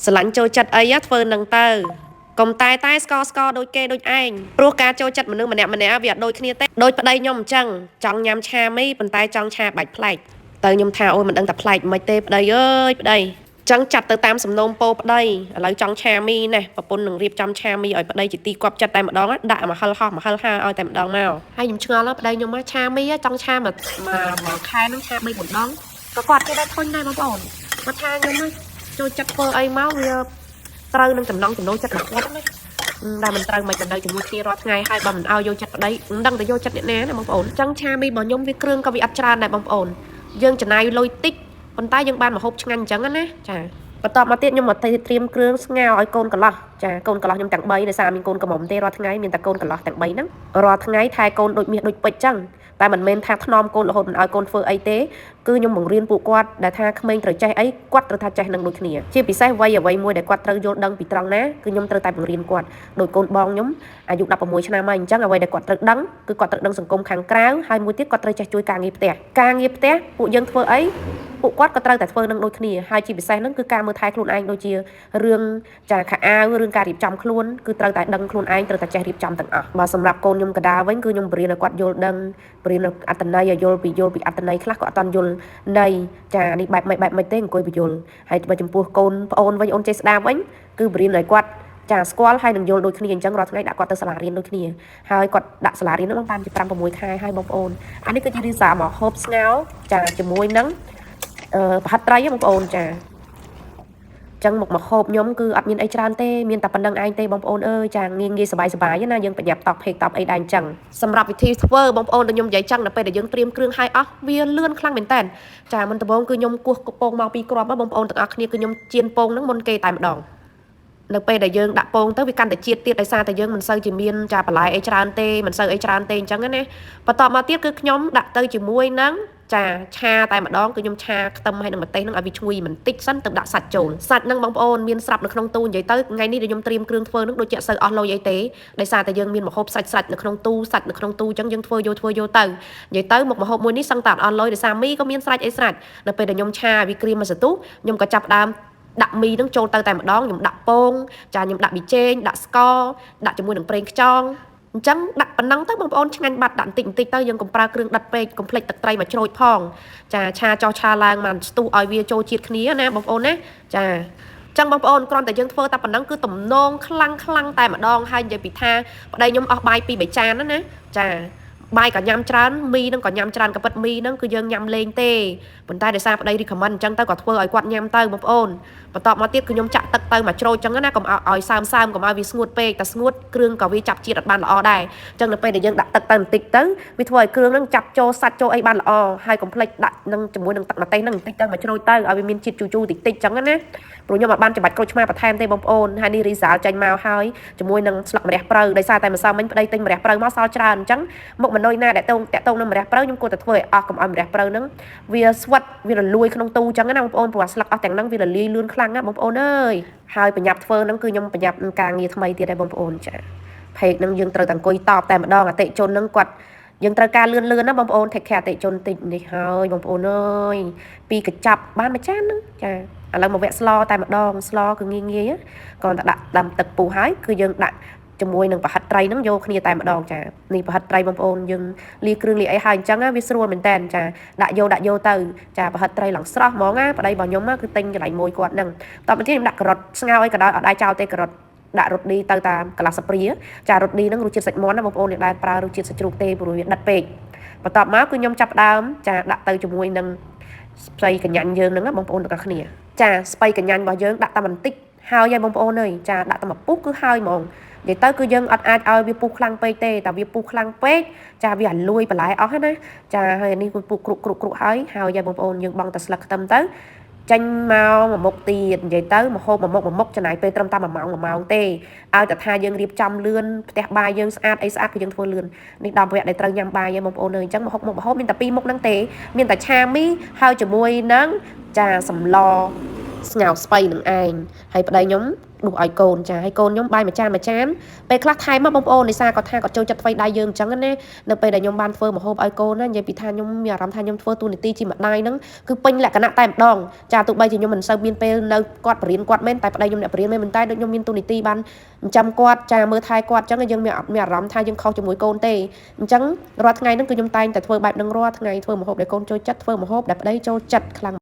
ស្រឡាញ់ចូលចិត្តអីធ្វើនឹងទៅកុំតែស្កដូចគេដូចឯងព្រោះការចូលចិត្តមនុស្សម្នាក់វាអត់ដូចគ្នាទេដូចប្តីខ្ញុំអញ្ចឹងចង់ញ៉ាំឆាមីប៉ុន្តែចង់ឆាបាច់ប្លែកទៅខ្ញុំថាអូយមិនដឹងតែប្លែកមិនទេប្តីអើយប្តីចឹងចាត់ទៅតាមសំណូមពរប្តីឥឡូវចង់ឆាមីណេះប្រពន្ធនឹងរៀបចំឆាមីឲ្យប្តីជាទីគាប់ចិត្តតែម្ដងដាក់មហិលហោះមហិលហាឲ្យតែម្ដងមកហើយខ្ញុំឆ្ងល់ប្តីខ្ញុំមកឆាមីចង់ឆាមកខែនឹងឆា3 4ដងក៏គាត់គេដែរធុញដែរបងប្អូនគាត់ថាខ្ញុំចូលចិត្តធ្វើអីមកវាត្រូវនឹងចំណង់ចំណូលចិត្តរបស់គាត់ណាដែលមិនត្រូវមិនទៅជាមួយគ្នារាល់ថ្ងៃហើយបើមិនឲ្យយកចិត្តប្តីមិនដឹងទៅយកចិត្តអ្នកណាណាបងប្អូនចឹងឆាមីរបស់ខ្ញុំវាគ្រឿងក៏វាអត់ច្រើនដែរបងប្អូនយើងចំណាយលុយតិចប៉ុន្តែយើងបានម្ហូបឆ្ងាញ់អញ្ចឹងណាចាបន្តមកទៀតខ្ញុំមកត្រៀមគ្រឿងស្ងោរឲ្យកូនកន្លោះចាកូនកន្លោះខ្ញុំទាំង3ដោយសារមានកូនកំមុំទេរាល់ថ្ងៃមានតែកូនកន្លោះទាំង3ហ្នឹងរាល់ថ្ងៃថែកូនដូចមាសដូចពេជ្រចឹងតែមិនមែនថាថ្នមកូនរហូតមិនឲ្យកូនធ្វើអីទេគឺខ្ញុំបង្រៀនពួកគាត់ដែលថាក្មេងត្រូវចេះអីគាត់ត្រូវថាចេះនឹងដូចគ្នាជាពិសេសវ័យអ្វីមួយដែលគាត់ត្រូវយល់ដឹងពីត្រង់ណាគឺខ្ញុំត្រូវតែបង្រៀនគាត់ដោយកូនបងខ្ញុំអាយុ16ឆ្នាំហើយអញ្ចឹងអ្វីដែលគាត់ត្រូវដឹងគឺគាត់ត្រូវដឹងសង្គមខាងក្រៅហើយមួយទៀតគាត់ត្រូវចេះជួយការងារផ្ទះពួកយើងធ្វើអីពួកគាត់ក៏ត្រូវតែធ្វើនឹងដូចគ្នាហើយជាពិសេសហ្នឹងគឺការមើលថែខ្លួនឯងដូចជារឿងចាខោអាវរឿងការរៀបចំខ្លួនគឺត្រូវតែដឹងខ្លួនឯងត្រូវតែចេះរៀបចំទាំងអស់បើសម្រាប់កូនខ្ញុំកដាវិញគឺខ្ញុំបរៀនឲ្យគាត់យល់ដឹងបរៀនអត្តន័យឲ្យយល់ពីអត្តន័យខ្លះក៏អត់ទាន់យល់ន័យចានេះបែបមិនទេអង្គុយបញ្យល់ហើយបើចំពោះកូនប្អូនវិញអូនចេះស្ដាប់វិញគឺបរៀនឲ្យគាត់ចាស្គាល់ហើយនឹងយល់ដូចគ្នាអញ្ចឹងរាល់ថ្ងៃដាក់គាត់ទៅសាលារៀនដូចគ្នាហើយគាត់ដាក់សាលារៀននោះបានជា5 6 ខែហើយបងប្អូនអានេះគឺជារឿងសារមកហូបស្ងោចាជាមួយនឹងប្រហិតត្រីបងប្អូនចាចឹងមកហូបខ្ញុំគឺអត់មានអីច្រើនទេមានតែប៉ុណ្្នឹងឯងទេបងប្អូនអើយចាងាយសប្បាយណាយើងប្រញាប់តបភេកតបអីដែរអញ្ចឹងសម្រាប់វិធីធ្វើបងប្អូនដែលខ្ញុំនិយាយចឹងដល់ពេលដែលយើងត្រៀមគ្រឿងឲ្យអស់វាលឿនខ្លាំងមែនតើចាមុនដំបូងគឺខ្ញុំគោះពងមក2គ្រាប់បងប្អូនទាំងអស់គ្នាគឺខ្ញុំចៀនពងហ្នឹងមុនគេតែម្ដងនៅពេលដែលយើងដាក់ពងទៅវាកាន់តែជាតិទៀតដោយសារតែយើងមិនសូវជាមានចាបន្លែអីច្រើនទេមិនសូវអីច្រើនទេអញ្ចឹងណាបន្តមកទៀតគឺខ្ញុំដាក់ទៅជាមួយនឹងចាឆាតែម្ដងគឺខ្ញុំឆាខ្ទឹមហើយនឹងម្ទេសនឹងឲ្យវាឈ្ងុយបន្តិចសិនទៅដាក់សាច់ចូលសាច់នឹងបងប្អូនមានស្រាប់នៅក្នុងទូនិយាយទៅថ្ងៃនេះដែលខ្ញុំត្រៀមគ្រឿងធ្វើនឹងដូចជាអត់សូវអស់លុយអីទេដោយសារតែយើងមានម្ហូបសាច់នៅក្នុងទូសាច់នៅក្នុងទូអញ្ចឹងយើងធ្វើយកទៅនិយាយទៅមុខម្ហូបមួយនេះសឹងតែអត់លុយដោយសារមីក៏មានស្រេចអីស្រេចនៅពេលដែលខ្ញុំឆាវាក្រៀមមកសន្ទុះខ្ញុំក៏ចាប់ដើមដាក់មីនឹងចូលទៅតែម្ដងខ្ញុំដាក់ពងចាខ្ញុំដាក់ប៊ីចេងដាក់ស្ករដាក់ជាមួយនឹងប្រេងខ្យងអញ្ចឹងដាក់ប៉ុណ្ណឹងទៅបងប្អូនឆ្ងាញ់បាត់ដាក់បន្តិចទៅយើងកុំប្រើគ្រឿងដិតពេកកុំភ្លេចទឹកត្រីមកជ្រោយផងចាឆាចោះឆាឡើងមកស្ទុះឲ្យវាចូលជាតិគ្នាណាបងប្អូនណាចាចឹងបងប្អូនគ្រាន់តែយើងធ្វើតែប៉ុណ្ណឹងគឺទំនងខ្លាំងតែម្ដងហើយនិយាយពីថាប្តីខ្ញុំអស់បាយ2 3ចានណាចាបាយក៏ញ៉ាំច្រើនមីនឹងក៏ញ៉ាំច្រើនក៏ពិតមីនឹងគឺយើងញ៉ាំលេងទេប៉ុន្តែដោយសារប្តីរីខមមិនអញ្ចឹងទៅក៏ធ្វើឲ្យគាត់ញ៉ាំទៅបងប្អូនបន្តមកទៀតគឺខ្ញុំចាក់ទឹកទៅមកជ្រោយអញ្ចឹងណាកុំឲ្យសើមកុំឲ្យវាស្ងួតពេកតែស្ងួតគ្រឿងក៏វាចាប់ជាតិអត់បានល្អដែរអញ្ចឹងនៅពេលដែលយើងដាក់ទឹកទៅបន្តិចទៅវាធ្វើឲ្យគ្រឿងហ្នឹងចាប់ចូលសាច់ចូលអីបានល្អហើយកុំភ្លេចដាក់នឹងជាមួយនឹងទឹកម្ទេសហ្នឹងបន្តិចទៅមកជ្រោយទៅឲ្យវាមានជាតិជូរតិចអញ្ចឹងណាព្រោះខ្ញុំអត់បានច្បាច់ក្រូចឆ្មាបន្ថែមទេបងប្អូនហើយនេះរីសាលចេញមកហើយជាមួយនឹងស្លឹកម្រះព្រៅដោយសារតែម្សិលមិញប្តីទិញម្រះព្រៅមកសល់ច្រើនអញ្ចឹងមុខម្នុយណាដែលតាក់ទងនឹងម្រះព្រៅខ្ញុំគួរតែធ្វើឲ្យអស់កុំឲ្យម្រះព្រៅហ្នឹងវាស្វិតវារលួយក្នុងទូអញ្ចឹងណាបងប្អូនព្រោះស្លឹកអស់ទាំងហ្នឹងវារលាយលឿនខ្លាំងណាបងប្អូនអើយហើយប្រញាប់ធ្វើហ្នឹងគឺខ្ញុំប្រញាប់ការងារថ្មីទៀតដែរបងប្អូនចាផេកហ្នឹងយើងត្រូវតែអង្គុយតបតែម្ដងអតិជនហ្នឹងគាត់យើងត្រូវការលឿនណាបងប្អូន take care អតិជនតិចនេះហើយបងប្អូនអើយពីកញ្ចប់បានមួយចានហ្នឹងចាឥឡូវមកវគ្គស្លតែម្ដងស្លគឺងាយគ្រាន់តែដាក់ដាំទឹកពុះហើយគឺយើងដាក់ជាមួយនឹងប្រហិតត្រីហ្នឹងយកគ្នាតែម្ដងចានេះប្រហិតត្រីបងប្អូនយើងលាយគ្រឿងលាយអីហើយអញ្ចឹងវាស្រួលមែនតើចាដាក់យកទៅចាប្រហិតត្រីឡើងស្រស់ហ្មងណាប្តីរបស់ខ្ញុំគឺទិញកន្លែងមួយគាត់ហ្នឹងតបទៀតខ្ញុំដាក់ការ៉ុតស្ងោរអីក៏ដោយអត់ដែរចោលទេការ៉ុតដាក់រ៉ូឌីទៅតាមកន្លះស្ព្រាចារ៉ូឌីហ្នឹងរសជាតិសាច់មាន់ណាបងប្អូនអ្នកដែលប្រើរសជាតិសាច់ជ្រូកទេព្រោះវាដិតពេកបន្ទាប់មកគឺខ្ញុំចាប់ដើមចាដាក់ទៅជាមួយនឹងស្ពៃកញ្ញាញ់យើងហ្នឹងបងប្អូនទាំងអស់គ្នាចាស្ពៃកញ្ញាញ់របស់យើងដាក់តែបន្តិចហើយបងប្អូនអើយចាដាក់តែមួយពុះគឺហើយហ្មងនិយាយទៅគឺយើងអត់អាចឲ្យវាពុះខ្លាំងពេកទេតែវាពុះខ្លាំងពេកចាវាអាលួយបន្លែអស់ណាចាហើយនេះគឺពុះគ្រុកហើយបងប្អូនយើងបង់តែស្លឹកខ្ទឹមទៅចាញ់មកមួយមុខទៀតនិយាយទៅមកហូបមួយមុខចំណាយពេលត្រឹមតែ1 ម៉ោងទេឲ្យតែថាយើងរៀបចំលឿនផ្ទះបាយយើងស្អាតគឺយើងធ្វើលឿននេះដល់វគ្គដែលត្រូវញ៉ាំបាយបងប្អូនអើយអញ្ចឹងមកហូបមានតែ2មុខហ្នឹងទេមានតែឆាមីហើយជាមួយនឹងចាសម្ល ស្ងោស្បៃនឹងឯងហើយប្តីខ្ញុំដួសឲ្យកូនចាហើយកូនខ្ញុំបាយមួយចានពេលខ្លះថែមមកបងប្អូននេសាគាត់ថាគាត់ចូលចិត្តធ្វើដៃយើងអញ្ចឹងណានៅពេលដែលខ្ញុំបានធ្វើម្ហូបឲ្យកូនណានិយាយពីថាខ្ញុំមានអារម្មណ៍ថាខ្ញុំធ្វើទូនីតិជាម្ដាយហ្នឹងគឺពេញលក្ខណៈតែម្ដងចាទោះបីជាខ្ញុំមិនសូវមានពេលនៅគាត់បរៀនគាត់មែនតែប្តីខ្ញុំអ្នកបរៀនមែនតែដូចខ្ញុំមានទូនីតិបានចិញ្ចឹមគាត់ចាមើលថែគាត់អញ្ចឹងយើងមានអារម្មណ៍ថាយើងខុសជាមួយកូនទេអញ្ចឹងរាល់ថ្ងៃហ្នឹងគឺខ្ញុំតែងតែធ្វើបែបហ្នឹងរាល់ថ្ងៃធ្វើម្ហូបដែលកូនចូលចិត្តធ្វើម្ហូបដែលប្តីចូលចិត្តខ្លាំង